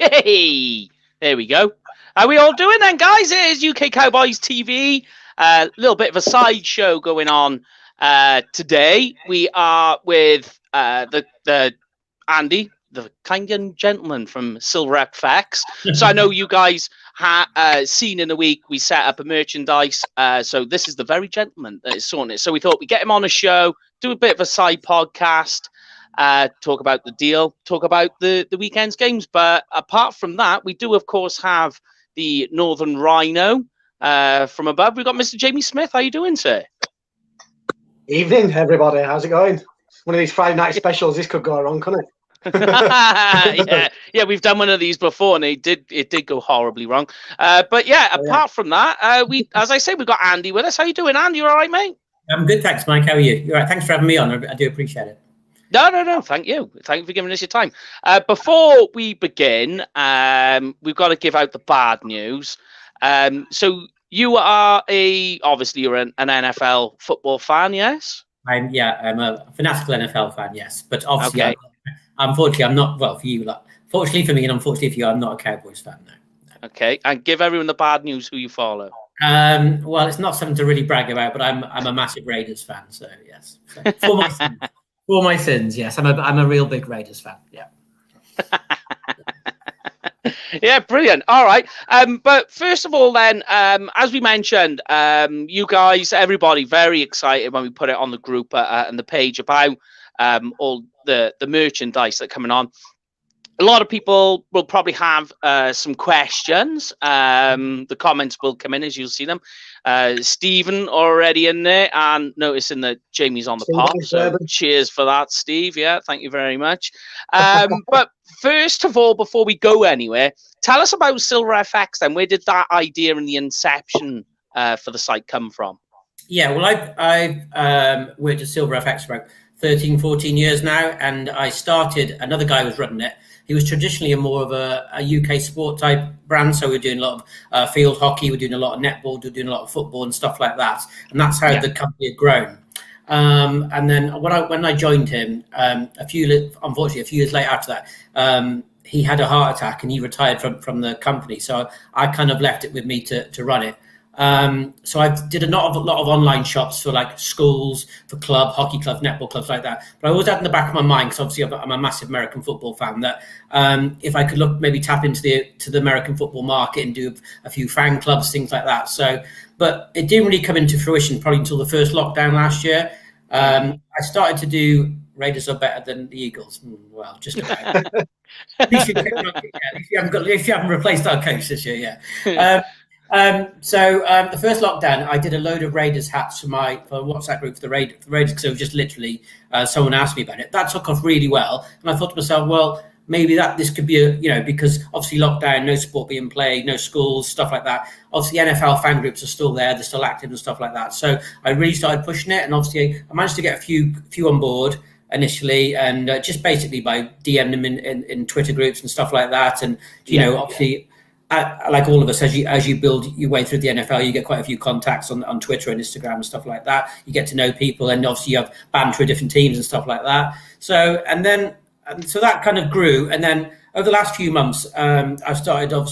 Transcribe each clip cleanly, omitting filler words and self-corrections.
Hey, there we go. How are we all doing then, guys? It is UK Cowboys TV. A little bit of a sideshow going on today. We are with the Andy, the kind young gentleman from Silver FX. So I know you guys seen in the week we set up a merchandise. So this is the very gentleman that is sorting it. So we thought we'd get him on a show, do a bit of a side podcast. Talk about the deal, talk about the weekend's games. But apart from that, we do, of course, have the Northern Rhino from above. We've got Mr. Jamie Smith. How you doing, sir? Evening, everybody. How's it going? One of these Friday night specials. This could go wrong, couldn't it? yeah, we've done one of these before, and it did go horribly wrong. But yeah, apart from that, as I say, we've got Andy with us. How you doing, Andy? You all right, mate? I'm good, thanks, Mike. How are you? You're right. Thanks for having me on. I do appreciate it. No. Thank you. Thank you for giving us your time. Before we begin, we've got to give out the bad news. So you are obviously you're an NFL football fan, yes? I'm a fanatical NFL fan, yes. But obviously, unfortunately, I'm not. Well, for you, fortunately for me, and unfortunately for you, I'm not a Cowboys fan. No. Okay, and give everyone the bad news. Who you follow? Well, it's not something to really brag about, but I'm a massive Raiders fan. So yes, for my sins, yes. I'm a real big Raiders fan. Yeah. Yeah, brilliant. All right. But first of all, then, as we mentioned, you guys, everybody, very excited when we put it on the group and the page about all the merchandise that's coming on. A lot of people will probably have some questions. The comments will come in as you'll see them. Stephen already in there, and noticing that Jamie's on the pod. So cheers for that, Steve. Yeah, thank you very much. But first of all, before we go anywhere, tell us about Silver FX then. Where did that idea and the inception for the site come from? Yeah, well, I've worked at Silver FX for about 13, 14 years now, and I started, another guy was running it. He was traditionally more of a UK sport type brand, so we're doing a lot of field hockey, we're doing a lot of netball, we're doing a lot of football and stuff like that, and that's how the company had grown. And then when I joined him, unfortunately a few years later after that, he had a heart attack and he retired from the company, so I kind of left it with me to run it. So I did a lot of online shops for like schools, for hockey clubs, netball clubs like that. But I always had in the back of my mind, because obviously I'm a massive American football fan, that if I could maybe tap into the American football market and do a few fan clubs, things like that. So, but it didn't really come into fruition probably until the first lockdown last year. I started to do Raiders are better than the Eagles. Well, just about. At least if you haven't replaced our coach this year, yeah. So the first lockdown, I did a load of Raiders hats for WhatsApp group for the Raiders, because it was just literally someone asked me about it. That took off really well, and I thought to myself, well, maybe this could be because obviously lockdown, no sport being played, no schools, stuff like that. Obviously, NFL fan groups are still there, they're still active and stuff like that. So I really started pushing it, and obviously I managed to get a few on board initially, and just basically by DMing them in Twitter groups and stuff like that, and obviously. Like all of us, as you build your way through the NFL, you get quite a few contacts on Twitter and Instagram and stuff like that. You get to know people, and obviously you have banter with different teams and stuff like that. So so that kind of grew, and then over the last few months, I've started a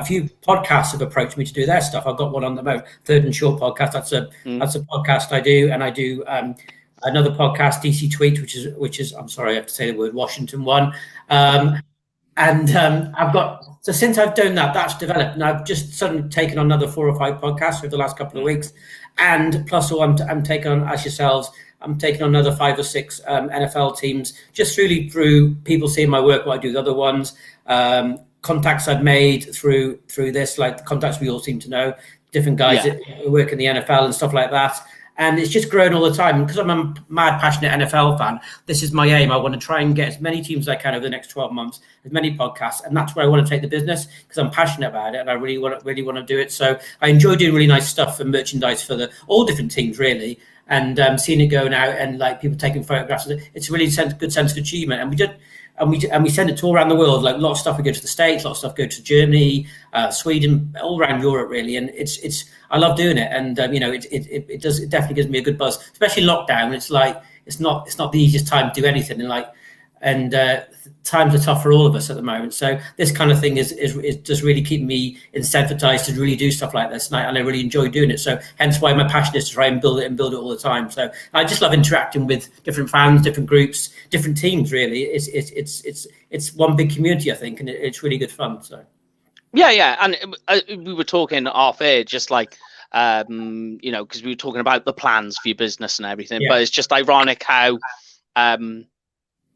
few podcasts have approached me to do their stuff. I've got one on the Third and Short podcast. That's a podcast I do, and I do another podcast, DC Tweet, which is I'm sorry, I have to say the word Washington one. And since I've done that, that's developed, and I've just suddenly taken on another 4 or 5 podcasts over the last couple of weeks, and plus I'm taking on, as yourselves, I'm taking on another 5 or 6 NFL teams, just really through people seeing my work, what I do with other ones, contacts I've made through this, like the contacts we all seem to know, different guys that work in the NFL and stuff like that. And it's just grown all the time. Because I'm a mad, passionate NFL fan, this is my aim. I want to try and get as many teams as I can over the next 12 months, as many podcasts. And that's where I want to take the business, because I'm passionate about it and I really want to do it. So I enjoy doing really nice stuff and merchandise for all different teams, really. And seeing it going out and like people taking photographs, it's a really good sense of achievement. And we did. And we send it to all around the world. Like a lot of stuff we go to the States, a lot of stuff go to Germany, Sweden, all around Europe really. And it's I love doing it. And it definitely gives me a good buzz, especially lockdown. It's like it's not the easiest time to do anything. And like and times are tough for all of us at the moment. So this kind of thing is just really keeping me incentivized to really do stuff like this, and I really enjoy doing it. So hence why my passion is to try and build it all the time. So I just love interacting with different fans, different groups, different teams. Really, it's one big community, I think, and it's really good fun. So yeah, and we were talking off air, just like you know, because we were talking about the plans for your business and everything. But it's just ironic how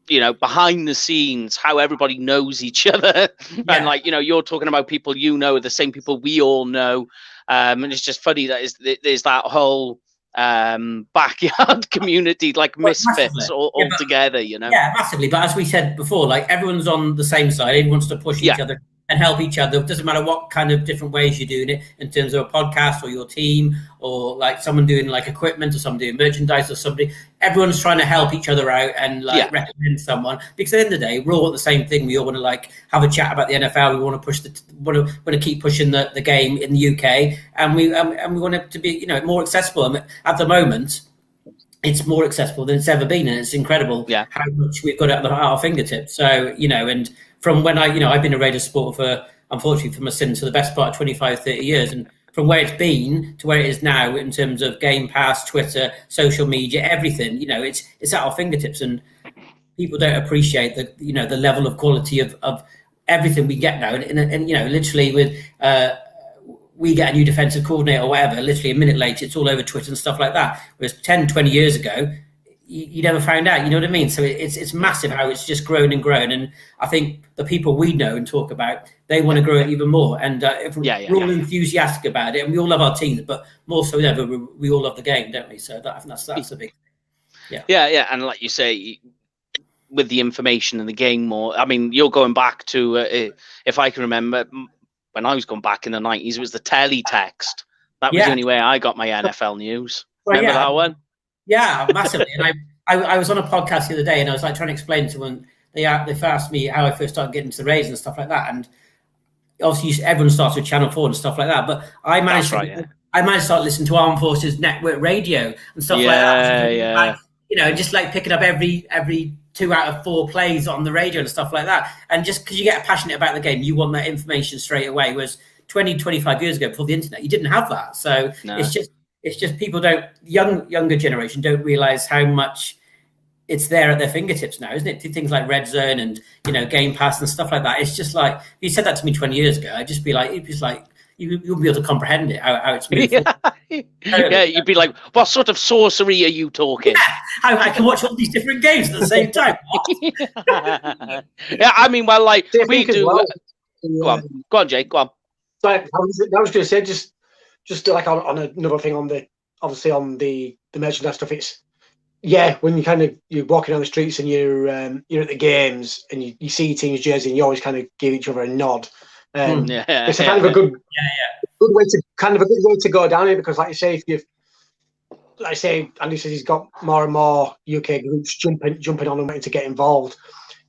you know, behind the scenes, how everybody knows each other. And like, you know, you're talking about people you know, the same people we all know. And it's just funny that there's that whole backyard community, like misfits all together, you know? Yeah, massively. But as we said before, like everyone's on the same side. Everyone wants to push each other and help each other. It doesn't matter what kind of different ways you're doing it, in terms of a podcast or your team, or like someone doing like equipment, or someone doing merchandise, or somebody. Everyone's trying to help each other out and like recommend someone, because at the end of the day, we're all at the same thing. We all want to like have a chat about the NFL. We want to push want to keep pushing the game in the UK, and we want it to be, you know, more accessible. And at the moment, it's more accessible than it's ever been, and it's incredible how much we've got at our fingertips. So, you know, and from when I've been a radio supporter for, unfortunately, for my sins, for the best part of 25, 30 years, and from where it's been to where it is now in terms of Game Pass, Twitter, social media, everything, you know, it's at our fingertips, and people don't appreciate the level of quality of everything we get now, and you know, literally with we get a new defensive coordinator or whatever, literally a minute later, it's all over Twitter and stuff like that. Whereas 10, 20 years ago, you never found out, you know what I mean? So it's massive how it's just grown and grown. And I think the people we know and talk about, they want to grow it even more. And if we're all enthusiastic about it, and we all love our teams, but more so than ever, we all love the game, don't we? So I think that's a big, yeah. And like you say, with the information in the game more, I mean, you're going back to, if I can remember, when I was going back in the 90s, it was the teletext. That was the only way I got my NFL news. Remember that one? Yeah, massively. And I was on a podcast the other day, and I was like trying to explain to someone, they asked me how I first started getting into the Rays and stuff like that. And obviously everyone starts with Channel 4 and stuff like that. But I managed to start listening to Armed Forces Network Radio and stuff like that. Like, you know, just like picking up every 2 out of 4 plays on the radio and stuff like that. And just because you get passionate about the game, you want that information straight away. Whereas 20, 25 years ago, before the internet, you didn't have that. So it's just people younger generation don't realize how much it's there at their fingertips now, isn't it? Things like Red Zone and, you know, Game Pass and stuff like that. It's just like, if you said that to me 20 years ago, I'd just be like, you'll be able to comprehend it, how it's moved. Yeah, you'd be like, what sort of sorcery are you talking? How I can watch all these different games at the same time. Yeah, I mean, well, like we do. Go on, Jake. Go on. So I was going to say, just like on another thing, on the merchandise stuff. It's when you're walking down the streets and you're at the games and you see your team's jersey, and you always kind of give each other a nod. It's a kind of a good way to go down here, because like you say, Andy says he's got more and more UK groups jumping on and wanting to get involved.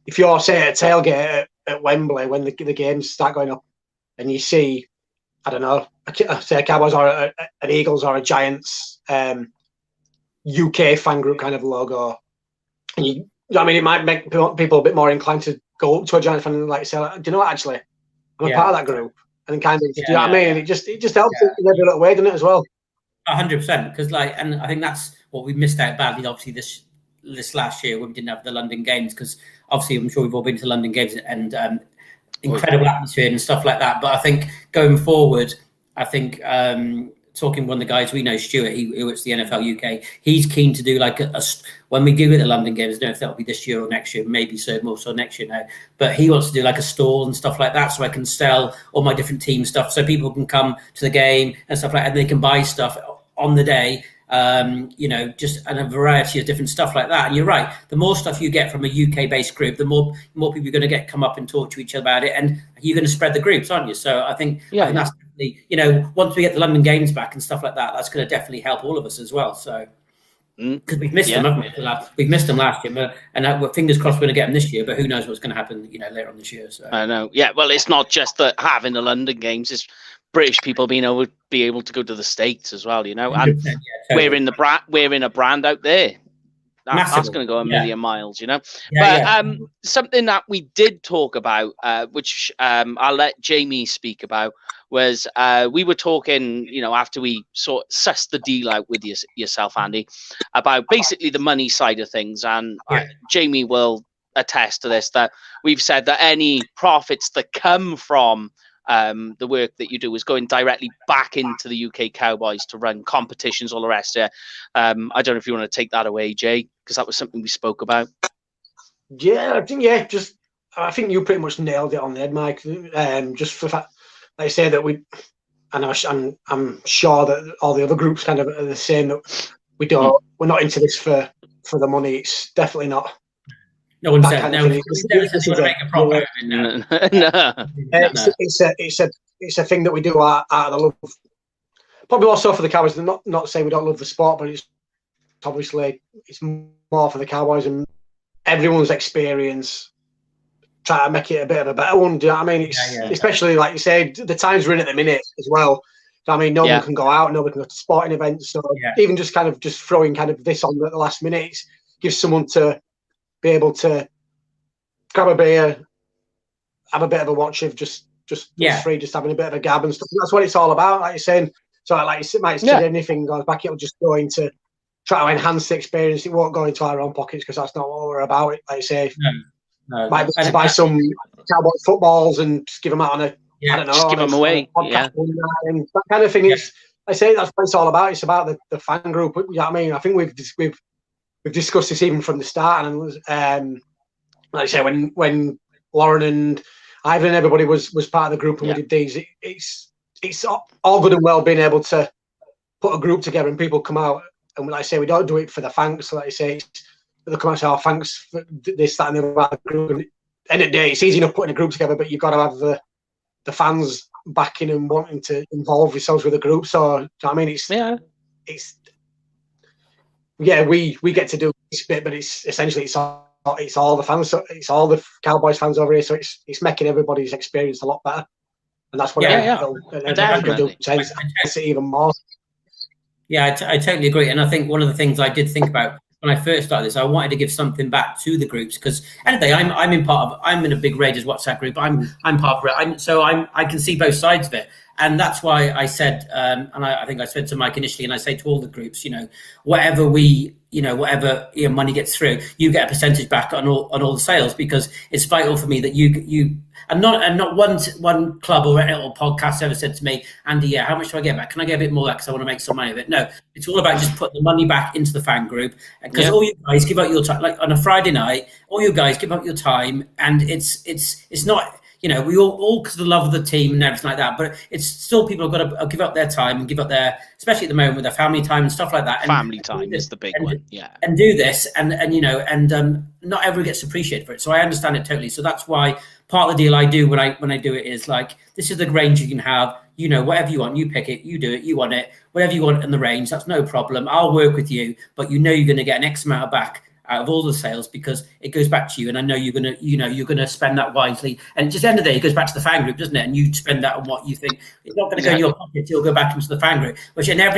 If you're, say, at a tailgate at Wembley when the games start going up, and you see, I don't know, say a Cowboys or an Eagles or a Giants UK fan group kind of logo, and it might make people a bit more inclined to go up to a Giants fan and like say, do you know what, actually, I'm a part of that group, and kind of, do you know what I mean? It just helps in every little way, doesn't it, as well? 100%, because and I think that's what we missed out badly, obviously, this last year when we didn't have the London games, because obviously I'm sure we've all been to London games and incredible atmosphere and stuff like that. But I think going forward, talking to one of the guys we know, Stuart, he works the NFL UK, he's keen to do like when we do get the London games, I don't know if that'll be this year or next year, maybe more so next year now, but he wants to do like a stall and stuff like that, so I can sell all my different team stuff, so people can come to the game and stuff like that, and they can buy stuff on the day, just and a variety of different stuff like that. And you're right, the more stuff you get from a UK based group, the more people you're going to come up and talk to each other about it, and you're going to spread the groups, aren't you? So I think that's definitely, once we get the London games back and stuff like that, that's going to definitely help all of us as well. So because we've missed them, haven't we? We've missed them last year, and we're fingers crossed we're going to get them this year, but who knows what's going to happen later on this year. So I know. Well, it's not just that having the London games, it's British people being able to go to the States as well, and totally. We're in a brand out there. That's going to go a million miles, you know. Yeah, but something that we did talk about, which I'll let Jamie speak about, was we were talking, you know, after we sort of sussed the deal out with yourself, Andy, about basically the money side of things. And Jamie will attest to this, that we've said that any profits that come from the work that you do is going directly back into the UK Cowboys to run competitions, all the rest of it. I don't know if you want to take that away, Jay, because that was something we spoke about. Yeah, I think you pretty much nailed it on the head, Mike. Just for the fact, like I say, that I'm sure that all the other groups kind of are the same. That we're not into this for the money. It's definitely not. No one said no. We want to make a profit. It's a thing that we do out of the love. Probably also for the Cowboys. Not saying we don't love the sport, but it's obviously it's more for the Cowboys and everyone's experience. Try to make it a bit of a better one. Do you know what I mean? Especially like you said, the times we're in at the minute as well. I mean, no one can go out, nobody can go to sporting events. So even just throwing kind of this on at the last minute gives someone to be able to grab a beer, have a bit of a watch of just free, just having a bit of a gab and stuff. And that's what it's all about, like you're saying. So like you said, anything goes back, it'll just go into try to enhance the experience. It won't go into our own pockets because that's not what we're about. Like you say, might be to buy some Cowboy footballs and just give them out on a, I don't know, just give them away. And that kind of thing is, I say that's what it's all about. It's about the fan group. You know what I mean? I think we've discussed this even from the start, and like I say, when Lauren and Ivan and everybody was part of the group and we did these, it's all good and well being able to put a group together and people come out, and like I say, we don't do it for the thanks. Like I say, they come out and say, "Oh, thanks for this, that, and the other group." And at the end of the day, it's easy enough putting a group together, but you've got to have the fans backing and wanting to involve yourselves with the group. So I mean, we get to do this bit, but it's essentially it's all the fans, so it's all the Cowboys fans over here. So it's making everybody's experience a lot better, and that's what definitely do sense even more. Yeah, I totally agree, and I think one of the things I did think about when I first started this, I wanted to give something back to the groups because anyway, I'm in a big Raiders WhatsApp group. I'm part of it. I can see both sides of it. And that's why I said, and I think I said to Mike initially, and I say to all the groups, whatever money gets through, you get a percentage back on all the sales, because it's vital for me that you and not one club or podcast ever said to me, Andy, how much do I get back? Can I get a bit more of that because I want to make some money of it? No, it's all about just putting the money back into the fan group, because all you guys give out your time, like on a Friday night, all you guys give out your time, and it's not. We all because of the love of the team and everything like that, but it's still people have got to give up their time and give up their, especially at the moment with their family time and stuff like that. Family time is the big one, and do this, and not everyone gets appreciated for it. So I understand it totally. So that's why part of the deal I do when I do it is like, this is the range you can have. Whatever you want, you pick it, you do it, you want it, whatever you want in the range. That's no problem. I'll work with you, but you're going to get an X amount back out of all the sales, because it goes back to you, and I know you're gonna spend that wisely. And just at the end of the day, it goes back to the fan group, doesn't it? And you spend that on what you think. It's not going to go in your pocket; it'll go back into the fan group. Which and I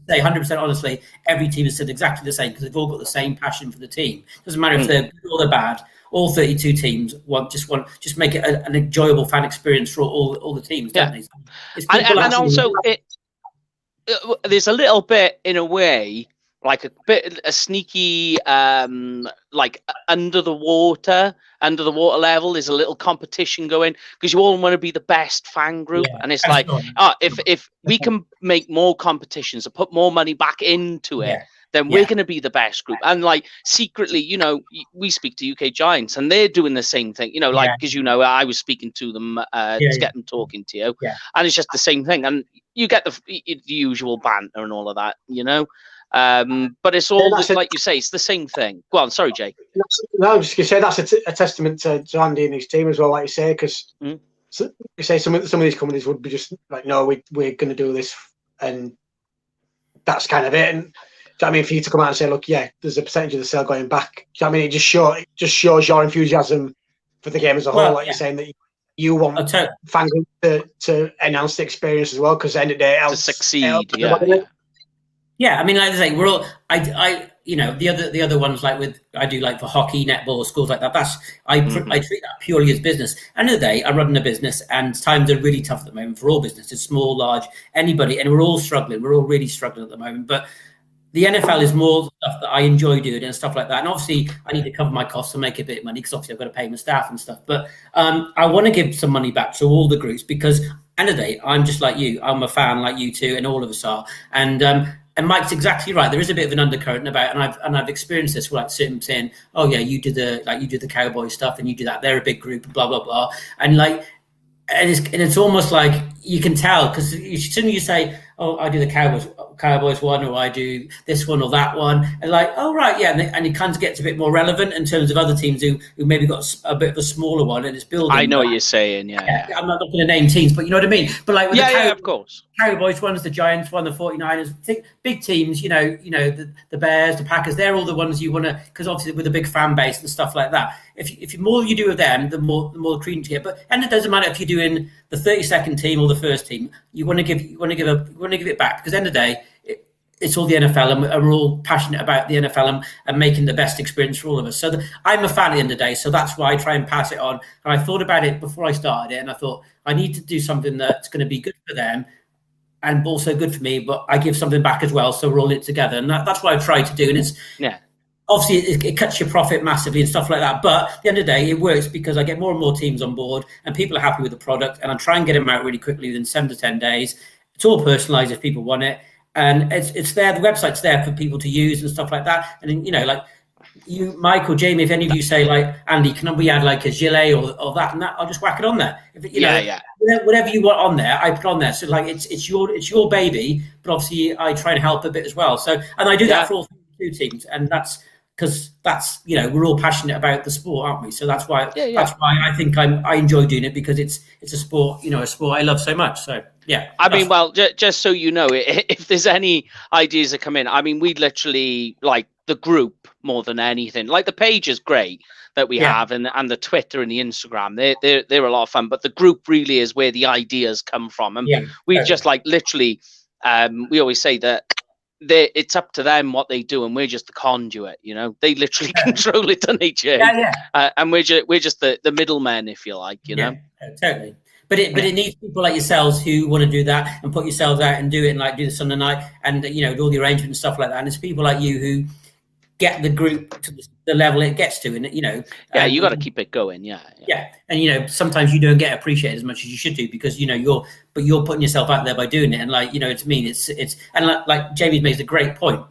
say 100% honestly, every team has said exactly the same, because they've all got the same passion for the team. Doesn't matter if they're good or they're bad. All 32 teams just make it an enjoyable fan experience for all the teams, don't they? And also there's a little bit, in a way, like a sneaky, like under the water level. There's a little competition going, because you all want to be the best fan group, and it's like, if we can make more competitions and put more money back into it, then we're going to be the best group. And like secretly, we speak to UK Giants, and they're doing the same thing. Because I was speaking to them to get them talking to you, and it's just the same thing, and you get the usual banter and all of that, but it's all like you say, it's the same thing. Go on, sorry, Jay. No, I'm just gonna say that's a testament to Andy and his team as well, like you say, because you say some of these companies would be just like, no, we're going to do this, and that's kind of it. And I mean, for you to come out and say, look, there's a percentage of the sale going back. I mean, it just shows your enthusiasm for the game as a whole. You're saying that you want fans to enhance the experience as well, because at the end of the day, to succeed. Yeah, I mean, like I say, we're all. You know, the other ones like I do like for hockey, netball, schools like that. I treat that purely as business. End of the day, I run a business, and times are really tough at the moment for all businesses, small, large, anybody, and we're all struggling. We're all really struggling at the moment. But the NFL is more stuff that I enjoy doing and stuff like that. And obviously, I need to cover my costs and make a bit of money because obviously I've got to pay my staff and stuff. But I want to give some money back to all the groups because, end of the day, I'm just like you. I'm a fan like you two, and all of us are. And Mike's exactly right. There is a bit of an undercurrent about, and I've experienced this. Like saying, "Oh yeah, you do the cowboy stuff, and you do that. They're a big group, blah blah blah." And like, and it's almost like you can tell because as soon as you say, "Oh, I do the Cowboys one," or "I do this one or that one," and like, "Oh right, yeah," and it kind of gets a bit more relevant in terms of other teams who maybe got a bit of a smaller one, and it's building. I know what you're saying. Yeah. I'm not going to name teams, but you know what I mean. But like, with Yeah, of course. Cowboys ones, the Giants one, the 49ers, big teams, you know, the Bears, the Packers, they're all the ones you want to, because obviously with a big fan base and stuff like that. If the more you do with them, the more credence you get. And it doesn't matter if you're doing the 32nd team or the first team. You want to give it back because at the end of the day, it's all the NFL, and we're all passionate about the NFL and making the best experience for all of us. So I'm a fan at the end of the day, so that's why I try and pass it on. And I thought about it before I started it, and I thought I need to do something that's going to be good for them and also good for me, but I give something back as well, so we're all in it together. And that's what I try to do. And it's obviously it cuts your profit massively and stuff like that. But at the end of the day, it works because I get more and more teams on board, and people are happy with the product, and I try and get them out really quickly within 7 to 10 days. It's all personalized if people want it. And it's there. The website's there for people to use and stuff like that. And you know, like you, Mike or Jamie, if any of you say like, Andy, can we add like a gilet or that and that? I'll just whack it on there. If you know, whatever you want on there, I put on there. So like, it's your baby, but obviously I try and help a bit as well. So and I do that for all 2 teams, and that's because that's we're all passionate about the sport, aren't we? So that's why that's why I think I enjoy doing it because it's a sport, a sport I love so much. So. Yeah, I mean, well, just so you know, if there's any ideas that come in, I mean, we literally like the group more than anything. Like the page is great that we have, and the Twitter and the Instagram, they're a lot of fun. But the group really is where the ideas come from, and we just like literally, we always say that it's up to them what they do, and we're just the conduit. They literally control it, don't they, Jay? And we're just the middlemen, if you like. Totally. But it needs people like yourselves who want to do that and put yourselves out and do it and like do the Sunday night and do all the arrangements and stuff like that. And it's people like you who get the group to the level it gets to, and you got to keep it going. And sometimes you don't get appreciated as much as you should do because you're putting yourself out there by doing it. And like it's and like Jamie makes a great point.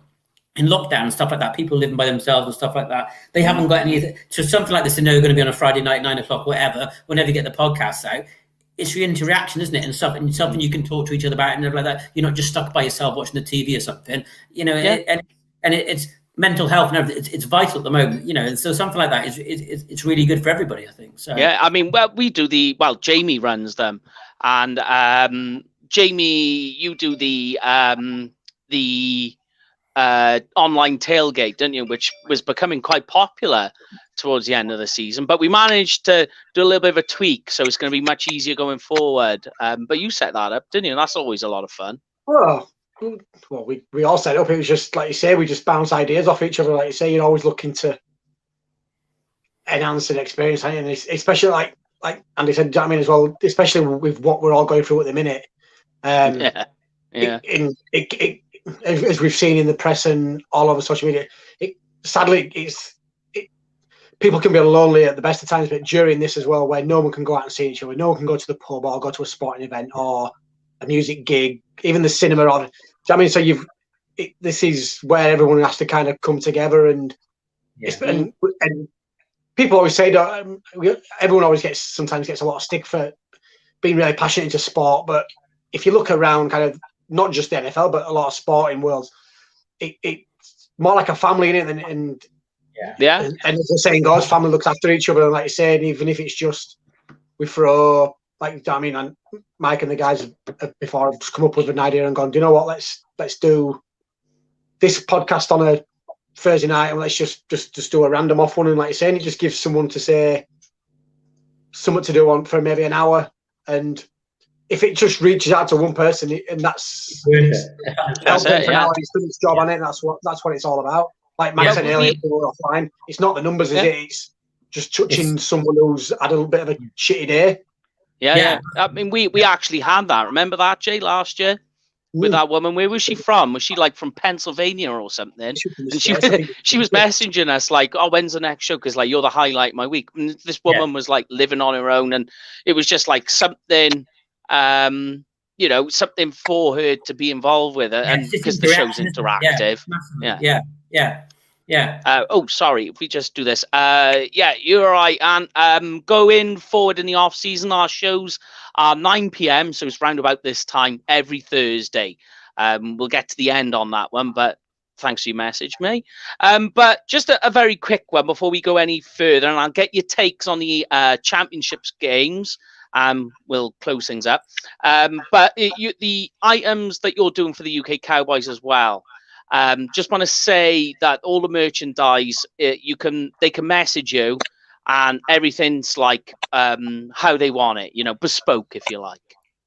In lockdown and stuff like that, people living by themselves and stuff like that, they haven't got any. So something like this, they know going to be on a Friday night, 9 o'clock, whatever. Whenever you get the podcasts out. It's your interaction, isn't it? And something you can talk to each other about and everything like that. You're not just stuck by yourself watching the TV or something, and it's mental health and everything. It's vital at the moment, and so something like that it's really good for everybody, I think. So I mean, Jamie runs them, and Jamie, you do the online tailgate, don't you? Which was becoming quite popular towards the end of the season, but we managed to do a little bit of a tweak, so it's going to be much easier going forward. But you set that up, didn't you? And that's always a lot of fun. Well, we all set it up. It was just like you say, we just bounce ideas off each other. Like you say, you're always looking to enhance an experience, and especially like Andy said, I mean, as well, especially with what we're all going through at the minute. As we've seen in the press and all over social media, sadly, people can be lonely at the best of times, but during this as well, where no one can go out and see each other, no one can go to the pub or go to a sporting event or a music gig, even the cinema. So this is where everyone has to kind of come together, and people always say that everyone always sometimes gets a lot of stick for being really passionate into sport, but if you look around, kind of not just the NFL, but a lot of sporting worlds, it's more like a family, isn't it? And as the saying goes, family looks after each other. And like you said, even if it's just we throw, and Mike and the guys have before have just come up with an idea and gone, do you know what? Let's do this podcast on a Thursday night, and let's just do a random off one. And like you say, it just gives someone to say something to do on for maybe an hour, and if it just reaches out to one person, and that's That's helping it, for yeah. now, he's done his job on it. That's what it's all about. Like Matt said earlier, we're offline. It's not the numbers, is it? It's just touching someone who's had a little bit of a shitty day. Yeah. I mean, we actually had that. Remember that, Jay, last year? With that woman, where was she from? Was she like from Pennsylvania or something? And she was messaging us like, "Oh, when's the next show?" Because like you're the highlight of my week. And this woman was like living on her own, and it was just like something, you know, something for her to be involved with it, and because the show's interactive. Oh, sorry. If we just do this, yeah, you're right. And going forward in the off season, our shows are 9 p.m. So it's round about this time every Thursday. We'll get to the end on that one, but thanks for your message, mate. But just a very quick one before we go any further, and I'll get your takes on the championships games. We'll close things up. But the items that you're doing for the UK Cowboys as well. Just want to say that all the merchandise they can message you, and everything's like how they want it, you know, bespoke, if you like.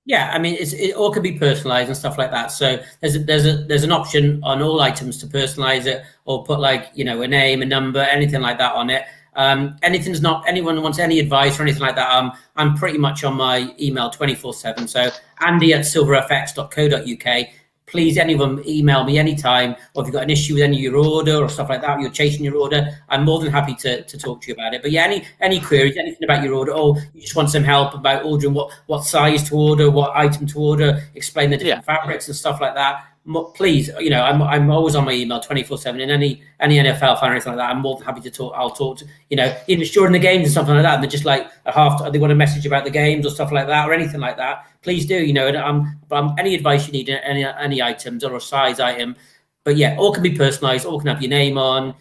Yeah, I mean, it all can be personalized and stuff like that. So there's an option on all items to personalize it or put like, you know, a name, a number, anything like that on it. Anyone wants any advice or anything like that, I'm pretty much on my email 24/7. So andy@silverfx.co.uk. Please, anyone email me anytime, or if you've got an issue with any of your order or stuff like that, you're chasing your order, I'm more than happy to talk to you about it. But yeah, any queries, anything about your order, or you just want some help about ordering what size to order, what item to order, explain the different fabrics and stuff like that, please, you know, I'm always on my email 24/7. In any NFL fan or anything like that, I'm more than happy to talk. I'll talk to, you know, even during the games and something like that, and they're just like they want to message about the games or stuff like that or anything like that. Please do, you know. And any advice you need, any items or a size item, but yeah, all can be personalized. All can have your name on,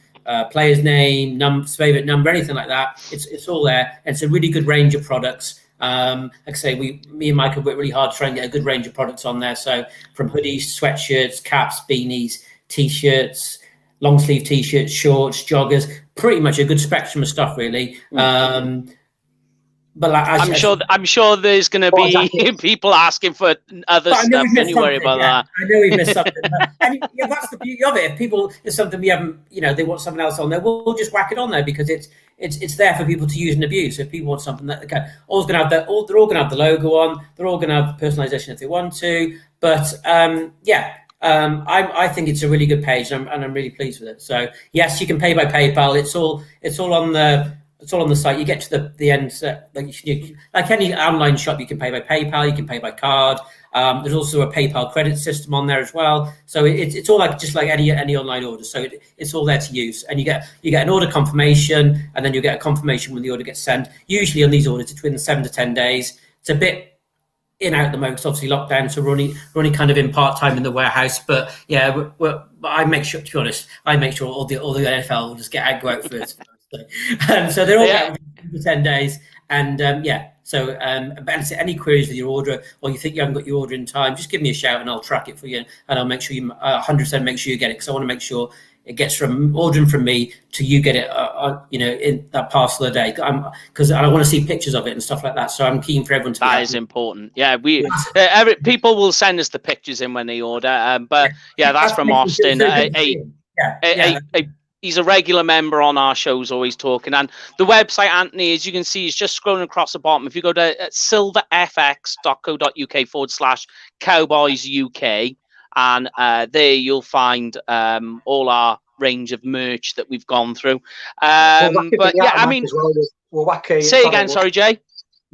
player's name, favorite number, anything like that. It's all there, and it's a really good range of products. Like I say, me and Mike have worked really hard to try and get a good range of products on there. So from hoodies, sweatshirts, caps, beanies, t-shirts, long sleeve t-shirts, shorts, joggers, pretty much a good spectrum of stuff, really. But like, I'm sure there's going to be people asking for other stuff. Don't you worry about that. I know we missed something. And yeah, that's the beauty of it. If it's something we haven't, you know, they want something else on there, we'll just whack it on there because it's there for people to use and abuse. So if people want something that they're all going to have they're all going to have the logo on. They're all going to have personalization if they want to. But I think it's a really good page, and I'm really pleased with it. So yes, you can pay by PayPal. It's all on the site. You get to the end, like any online shop, you can pay by PayPal, you can pay by card. There's also a PayPal credit system on there as well. So it's all just like any online order. So it's all there to use, and you get an order confirmation, and then you get a confirmation when the order gets sent. Usually on these orders, it's within 7 to 10 days. It's a bit in out at the moment, obviously lockdown, so we're only kind of in part time in the warehouse. But yeah, I make sure, to be honest, all the NFL will just go out first. So they're all getting for 10 days, and so but any queries with your order, or you think you haven't got your order in time, just give me a shout and I'll track it for you, and I'll make sure you 100% make sure you get it, because I want to make sure it gets from ordering from me to you get it you know, in that parcel a day, because I want to see pictures of it and stuff like that. So I'm keen for everyone to that is important. People will send us the pictures in when they order, but that's from Austin. He's a regular member on our shows, always talking. And the website, Anthony, as you can see, is just scrolling across the bottom. If you go to silverfx.co.uk/Cowboys UK, and there you'll find all our range of merch that we've gone through. But yeah, I mean, we'll whack say again, sorry, Jay.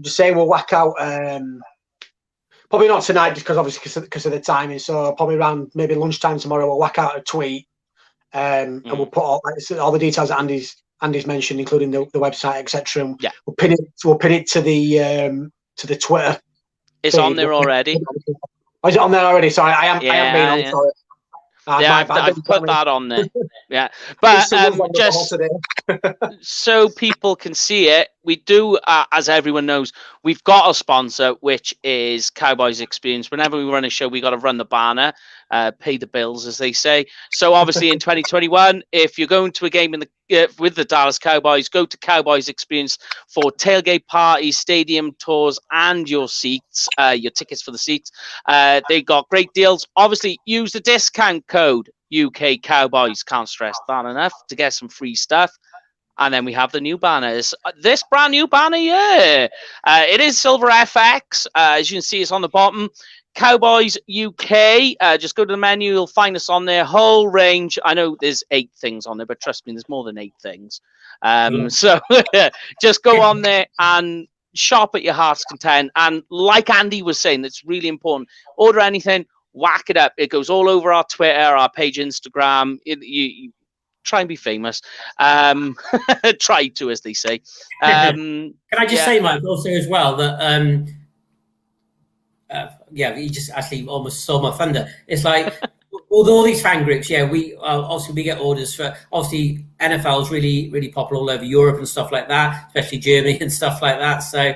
Just saying, we'll whack out. Probably not tonight, just because of the timing. So probably around maybe lunchtime tomorrow, we'll whack out a tweet. And we'll put all the details that Andy's mentioned, including the website, etc. Yeah, we'll pin it to the Twitter. It's on there already. Oh, is it on there already? Sorry, I am being on. Sorry. I've put that on there. Yeah, but just so people can see it, we do, as everyone knows, we've got a sponsor, which is Cowboys Experience. Whenever we run a show, we got to run the banner, pay the bills, as they say. So obviously in 2021, if you're going to a game with the Dallas Cowboys, go to Cowboys Experience for tailgate parties, stadium tours, and your seats, your tickets for the seats. They got great deals. Obviously, use the discount code UK Cowboys. Can't stress that enough to get some free stuff. And then we have the new banners. This brand new banner, yeah. It is Silver FX. As you can see, it's on the bottom. Cowboys UK. Just go to the menu. You'll find us on there. Whole range. I know there's 8 things on there, but trust me, there's more than 8 things. So just go on there and shop at your heart's content. And like Andy was saying, that's really important. Order anything, whack it up. It goes all over our Twitter, our page, Instagram. You try and be famous. Try to, as they say. Can I just say, Mike, also as well that you just actually almost stole my thunder. It's like with all these fan groups, we obviously we get orders for, obviously NFL is really, really popular all over Europe and stuff like that, especially Germany and stuff like that. So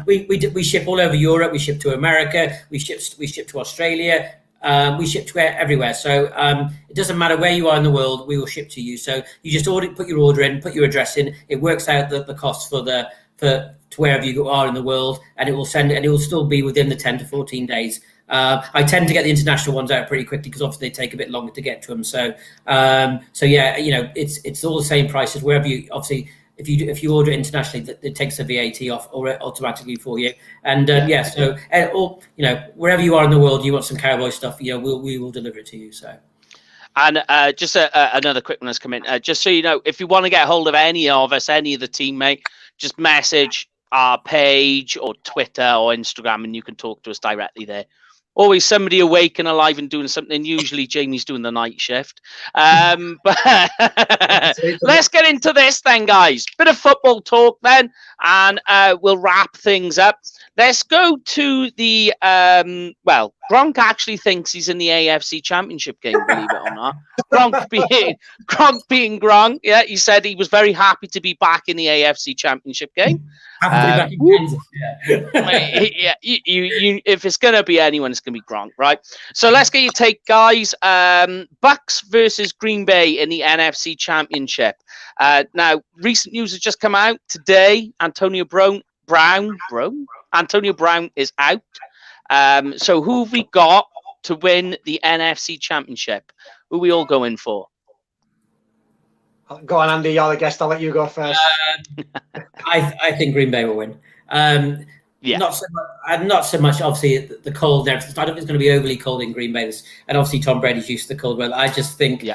we ship all over Europe. We ship to America. We ship to Australia. We ship to everywhere. So it doesn't matter where you are in the world, we will ship to you. So you just put your order in, put your address in. It works out the cost to wherever you are in the world, and it will send it, and it will still be within the 10 to 14 days. I tend to get the international ones out pretty quickly because obviously they take a bit longer to get to them. So it's all the same prices wherever you, obviously. If you order internationally, it takes the VAT off automatically for you. And wherever you are in the world, you want some Cowboy stuff, we will deliver it to you. So. And just another quick one has come in. Just so you know, if you want to get hold of any of us, any of the teammate, just message our page or Twitter or Instagram, and you can talk to us directly there. Always somebody awake and alive and doing something. Usually Jamie's doing the night shift. But let's get into this then, guys. Bit of football talk then, and we'll wrap things up. Let's go to the, Gronk actually thinks he's in the AFC Championship game, believe it or not. Gronk being Gronk. Yeah, he said he was very happy to be back in the AFC Championship game. Happy to be back in Kansas, yeah. If it's going to be anyone, it's going to be Gronk, right? So let's get your take, guys. Bucks versus Green Bay in the NFC Championship. Now, recent news has just come out today. Antonio Brown is out. So who have we got to win the NFC Championship? Who are we all going for? Go on, Andy. You're the guest. I'll let you go first. I think Green Bay will win. Not so much. Obviously, the cold. I don't think it's going to be overly cold in Green Bay, and obviously Tom Brady's used to the cold weather. I just think, in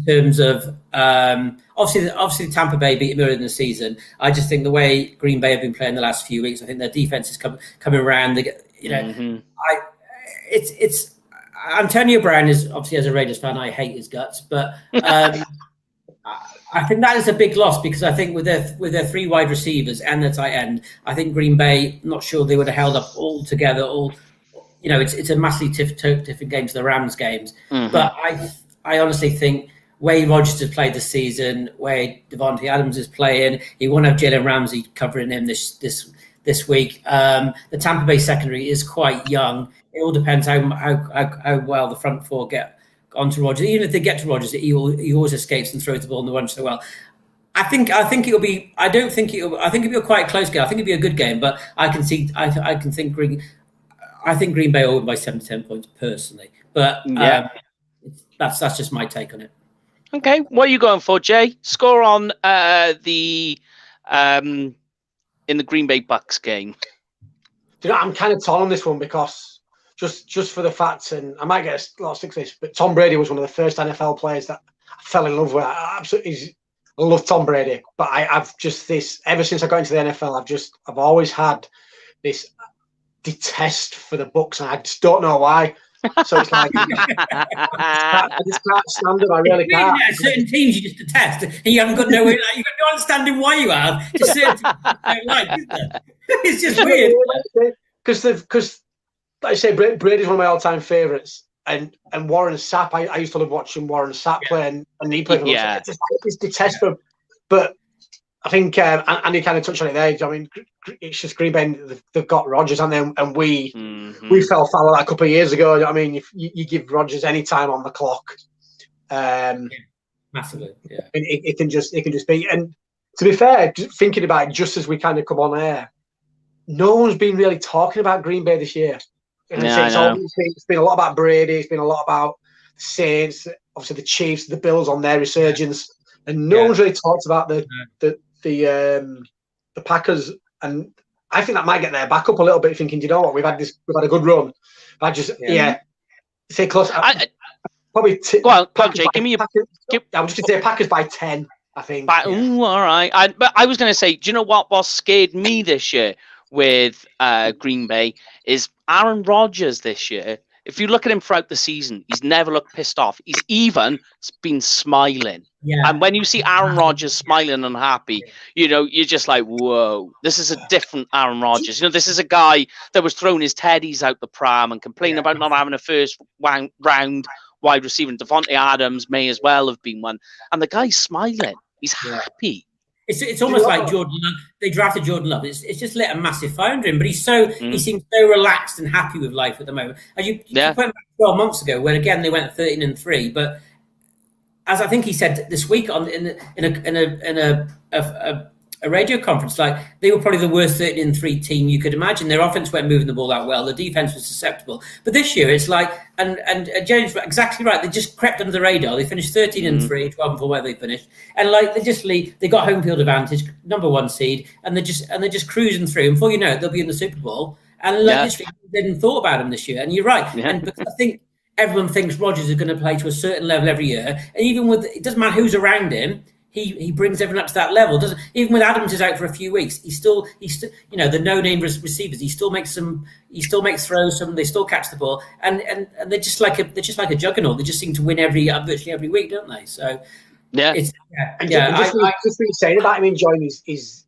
terms of obviously Tampa Bay beat him earlier in the season. I just think the way Green Bay have been playing the last few weeks, I think their defense is coming around. It's Antonio Brown is obviously, as a Raiders fan, I hate his guts, but. I think that is a big loss because I think with their 3 wide receivers and their tight end, I think Green Bay, not sure they would have held up all together. It's a massively different game to the Rams games. Mm-hmm. But I honestly think way Rodgers has played this season, way Devontae Adams is playing, he won't have Jalen Ramsey covering him this week. The Tampa Bay secondary is quite young. It all depends how well the front 4 get onto Rodgers. Even if they get to Rodgers, he always escapes and throws the ball in the run so well. I think it'll be. I think it'll be a quite close game. I think it'll be a good game, but I think Green Bay will win by 7-10 points personally. But that's just my take on it. Okay, what are you going for, Jay? Score on in the Green Bay Bucks game. I'm kind of torn on this one because. Just for the facts, and I might get a lot of stick for this, but Tom Brady was one of the first NFL players that I fell in love with. I love Tom Brady, but I've just ever since I got into the NFL, I've always had this detest for the Bucks, and I just don't know why. So it's like I just can't stand them. I really can't. Yeah, certain teams you just detest, and you haven't got no understanding why you have. Just certain teams you don't like, isn't it? It's just weird. Because. Like I say, Brady's one of my all-time favourites, and Warren Sapp. I used to love watching Warren Sapp play, and he played for us. It's detestable, but I think Andy kind of touched on it there. I mean, it's just Green Bay, they've got Rodgers, and then we fell foul of that a couple of years ago. I mean, if you give Rodgers any time on the clock, massively, yeah, it can just be. And to be fair, thinking about it, just as we kind of come on air, no one's been really talking about Green Bay this year. It's been a lot about Brady. It's been a lot about the Saints, obviously the Chiefs, the Bills on their resurgence, and no one's really talked about the Packers. And I think that might get their back up a little bit, thinking, you know what, we've had a good run. I just say close. Probably go on, Jake. Give me your. I was just going to say Packers by 10. I think. Ooh, all right. But I was going to say, do you know what scared me this year with Green Bay is Aaron Rodgers this year. If you look at him throughout the season, he's never looked pissed off. He's even been smiling. Yeah. And when you see Aaron Rodgers smiling and happy, you know, you're just like, whoa, this is a different Aaron Rodgers. You know, this is a guy that was throwing his teddies out the pram and complaining about not having a first round wide receiver. Devontae Adams may as well have been one. And the guy's smiling. He's happy. It's almost like Jordan Love. They drafted Jordan Love. It's just lit a massive fire under him, but he seems so relaxed and happy with life at the moment. And you went back 12 months ago, when again they went 13-3, but as I think he said this week in a radio conference, like they were probably the worst 13-3 team you could imagine. Their offense weren't moving the ball that well. The defense was susceptible. But this year it's like, and James exactly right. They just crept under the radar. They finished 13-3, 12-4 where they finished, and like they got home field advantage, number 1 seed, and they're just cruising through. And before you know it, they'll be in the Super Bowl. And literally didn't thought about them this year. And you're right. Yeah. And because I think everyone thinks Rodgers is going to play to a certain level every year, and even with it doesn't matter who's around him. He brings everyone up to that level. Doesn't even with Adams is out for a few weeks. He still you know the no-name receivers. He still makes throws. They still catch the ball, and they're just like a juggernaut. They just seem to win virtually every week, don't they? So just what you're saying about him enjoying his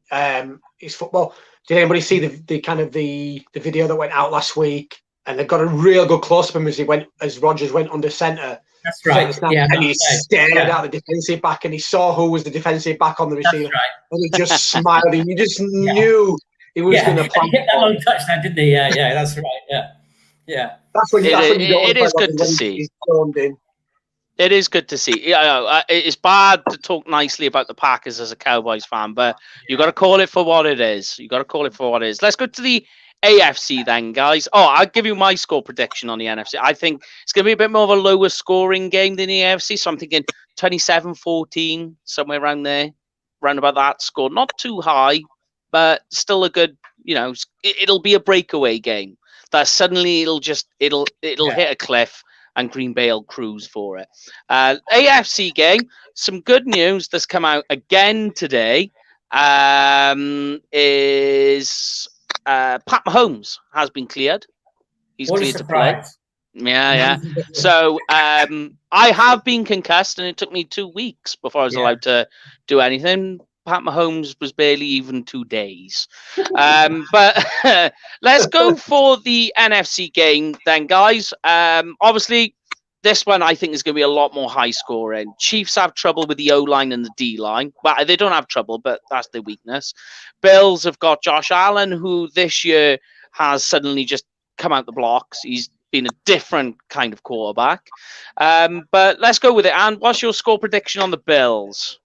football. Did anybody see the video that went out last week? And they got a real good close up of him as Rodgers went under centre. That's right. And he stared at the defensive back, and he saw who was the defensive back on the receiver. That's right. And he just smiled. And you just knew he was going to play. He hit that long touchdown, didn't he? Yeah, that's right. Yeah. That's when it is good to see. It is good to see. It's bad to talk nicely about the Packers as a Cowboys fan, but you got to call it for what it is. Let's go to the AFC then, guys. I'll give you my score prediction on the NFC. I think it's going to be a bit more of a lower scoring game than the AFC, so I'm thinking 27-14, somewhere around there, round about that score. Not too high, but still a good, you know, it'll be a breakaway game that suddenly it'll hit a cliff and Green Bay will cruise for it. AFC game, some good news that's come out again today is Pat Mahomes has been cleared. He's cleared to play. Yeah. So I have been concussed, and it took me 2 weeks before I was allowed to do anything. Pat Mahomes was barely even 2 days. But let's go for the NFC game then, guys. Obviously, this one I think is going to be a lot more high scoring. Chiefs have trouble with the O-line and the D-line. Well, they don't have trouble, but that's their weakness. Bills have got Josh Allen, who this year has suddenly just come out the blocks. He's been a different kind of quarterback. But let's go with it. And what's your score prediction on the Bills?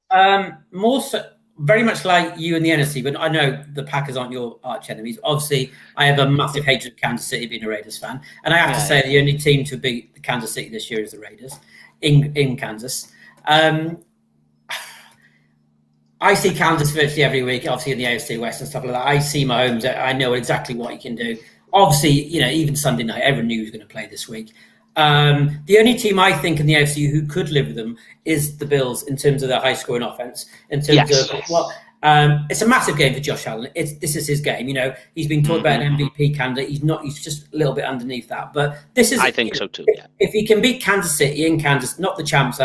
Very much like you in the NFC, but I know the Packers aren't your arch enemies. Obviously, I have a massive hatred of Kansas City, being a Raiders fan. And I have to say the only team to beat the Kansas City this year is the Raiders in Kansas. I see Kansas virtually every week, obviously in the AFC West and stuff like that. I see Mahomes. I know exactly what he can do. Obviously, you know, even Sunday night, everyone knew he was going to play this week. The only team I think in the AFC who could live with them is the Bills in terms of their high scoring offense. In terms of it's a massive game for Josh Allen. This is his game. You know, he's been talked about an MVP candidate. He's just a little bit underneath that. But this is, I think so too. Yeah. If he can beat Kansas City in Kansas, not the champs,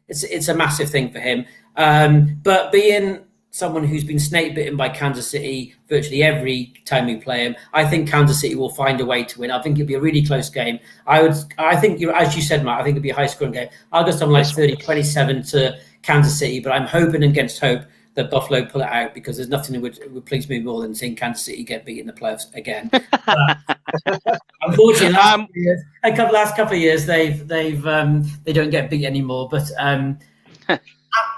it's a massive thing for him. But being someone who's been snake bitten by Kansas City virtually every time we play him, I think Kansas City will find a way to win. I think it'll be a really close game. I think, as you said, Matt, I think it'll be a high scoring game. I'll go something like 30-27 to Kansas City, but I'm hoping against hope that Buffalo pull it out, because there's nothing that would please me more than seeing Kansas City get beat in the playoffs again. Unfortunately, last couple of years they don't get beat anymore. But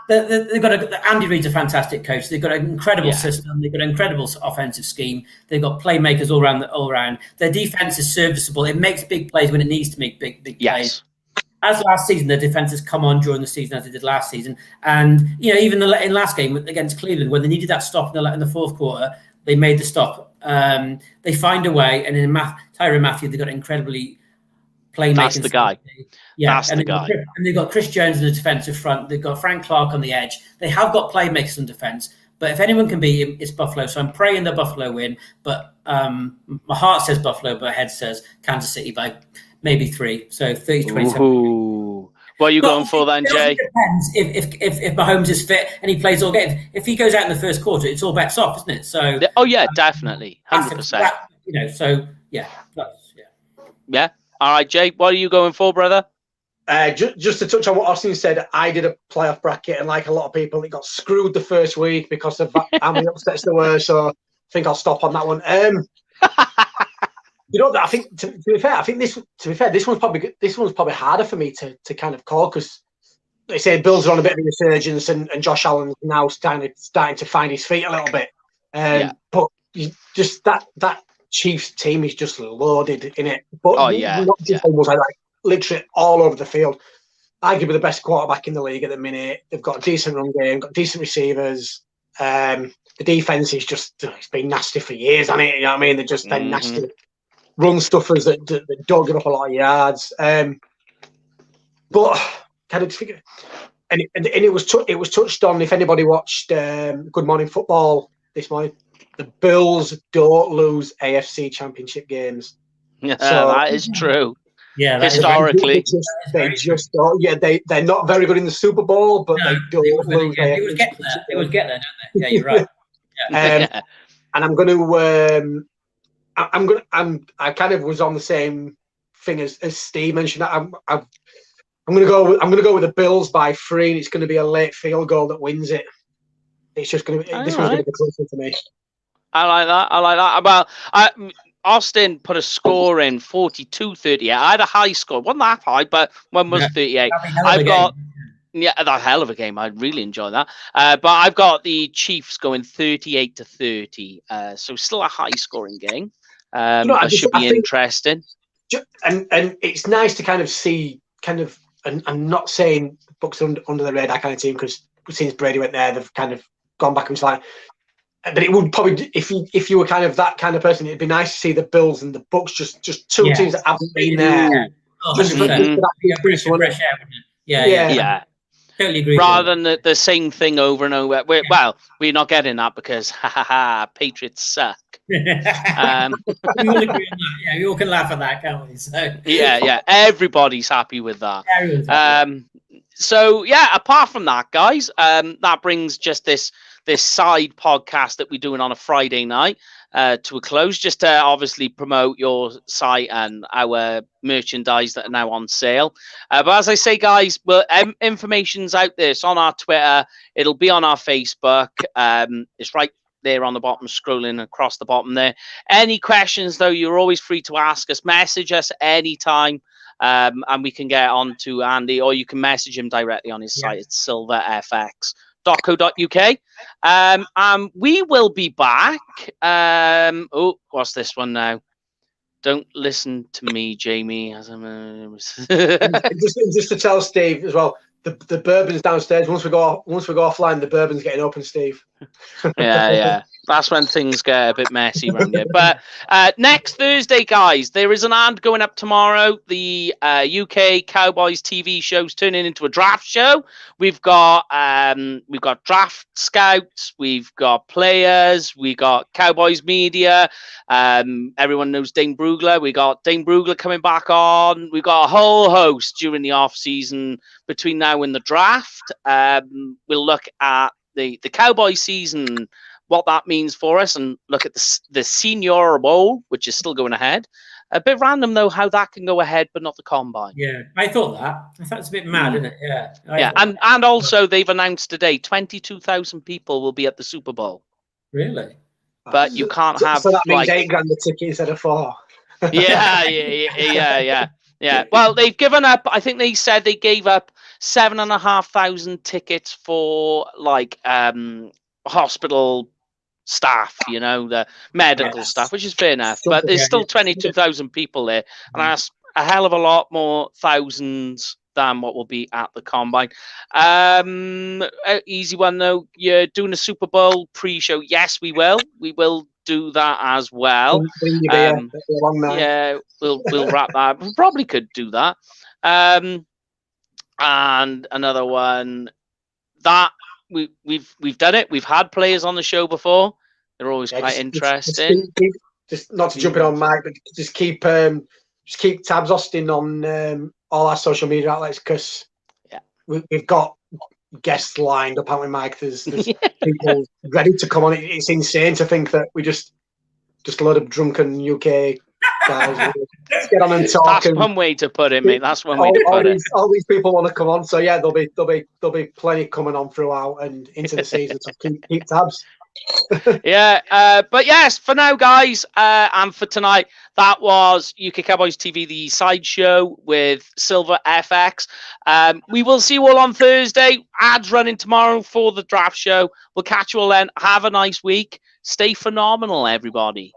they've got Andy Reid's a fantastic coach. They've got an incredible system. They've got an incredible offensive scheme. They've got playmakers all around. Their defense is serviceable. It makes big plays when it needs to make big plays. As last season, their defense has come on during the season as they did last season. And even in last game against Cleveland, when they needed that stop in the fourth quarter, they made the stop. They find a way, and in Tyrann Mathieu, they've got incredibly playmaking. That's the guy. Yeah, that's the guy. And they've got Chris Jones in the defensive front. They've got Frank Clark on the edge. They have got playmakers in defense. But if anyone can beat him, it's Buffalo. So I'm praying the Buffalo win. But my heart says Buffalo, but my head says Kansas City by maybe 3. So 30-27. Ooh. What are you going for then, Jay? It depends if Mahomes is fit and he plays all game. If he goes out in the first quarter, it's all bets off, isn't it? So definitely, 100%. Yeah. All right, Jay, what are you going for, brother? Just to touch on what Austin said, I did a playoff bracket, and like a lot of people, it got screwed the first week because of how many upsets there were. So I think I'll stop on that one. I think to be fair, this one's probably harder for me to kind of call, because they say Bills are on a bit of a resurgence, and Josh Allen's now starting to find his feet a little bit. But just that Chiefs team is just loaded in it. But not just almost like literally all over the field. Arguably the best quarterback in the league at the minute. They've got a decent run game, got decent receivers. The defense is it's been nasty for years, hasn't it? You know what I mean? They're just been nasty run stuffers that don't give up a lot of yards. But kind of figure, and it was touched on. If anybody watched Good Morning Football this morning, the Bills don't lose AFC Championship games. So that is true. Yeah, historically, they're not very good in the Super Bowl, but they don't lose. They would get there, don't they? Yeah, you're right. And I'm going to. I kind of was on the same thing as Steve mentioned. I'm going to go with the Bills by 3, and it's going to be a late field goal that wins it. It's just going to be one's going to be closer to me. I like that. Well, Austin put a score in 42-38. I had a high score, wasn't that high, but one was 38. I've got that hell of a game. I really enjoy that. But I've got the Chiefs going 38-30. So still a high scoring game. That should be interesting. And it's nice to kind of see and I'm not saying Bucks under the radar kind of team, because since Brady went there, they've kind of gone back and like. But it would probably, if you were kind of that kind of person, it'd be nice to see the Bills and the Bucks, just two teams that haven't been there. Yeah. Totally agree. Rather than the same thing over and over. We're not getting that because Patriots suck. We all agree on that. Yeah, we all can laugh at that, can't we? So everybody's happy with that. So apart from that, guys, that brings just this side podcast that we're doing on a Friday night to a close, just to obviously promote your site and our merchandise that are now on sale. But as I say, guys, information's out there. It's on our Twitter. It'll be on our Facebook. It's right there on the bottom, scrolling across the bottom there. Any questions, though, you're always free to ask us. Message us anytime. And we can get on to Andy, or you can message him directly on his site. It's silverfx.co.uk. We will be back. What's this one now? Don't listen to me, Jamie. Just to tell Steve as well, the bourbon's downstairs. Once we go offline, the bourbon's getting open, Steve. Yeah. That's when things get a bit messy around here. But next Thursday, guys, there is an ad going up tomorrow. The UK Cowboys TV show's turning into a draft show. We've got draft scouts, we've got players, we got Cowboys media. Everyone knows Dane Brugler. We got Dane Brugler coming back on. We've got a whole host during the off season between now and the draft. We'll look at the Cowboys season, what that means for us, and look at the Senior Bowl, which is still going ahead. A bit random though how that can go ahead, but not the combine. Yeah, I thought that. I thought it's a bit mad, isn't it? Yeah. Yeah, and also they've announced today 22,000 people will be at the Super Bowl. Really? But you can't have so that means like $8 the ticket instead of 4. yeah. Well, they've given up. I think they said they gave up 7,500 tickets for like hospital staff, you know, the medical staff, which is fair enough. But there's still 22,000 people there, and that's a hell of a lot more thousands than what will be at the combine. Easy one though. You're doing a Super Bowl pre-show. Yes, we will. We will do that as well. Bring your beer. It's a long night. Yeah, we'll wrap that. We probably could do that. And another one that we've done it. We've had players on the show before. They're always quite interesting. Just not to jump in on Mike, but just keep tabs, Austin, on all our social media outlets, because we've got guests lined up, haven't we, Mike? There's people ready to come on. It's insane to think that we just a load of drunken UK guys. Let's get on and talk. That's one way to put it, mate. That's one way to put it. All these people want to come on, so yeah, there'll be plenty coming on throughout and into the season. So keep tabs. But yes, for now, guys, and for tonight, that was UK Cowboys TV, the sideshow with Silver FX. We will see you all on Thursday. Ads running tomorrow for the draft show. We'll catch you all then. Have a nice week. Stay phenomenal, everybody.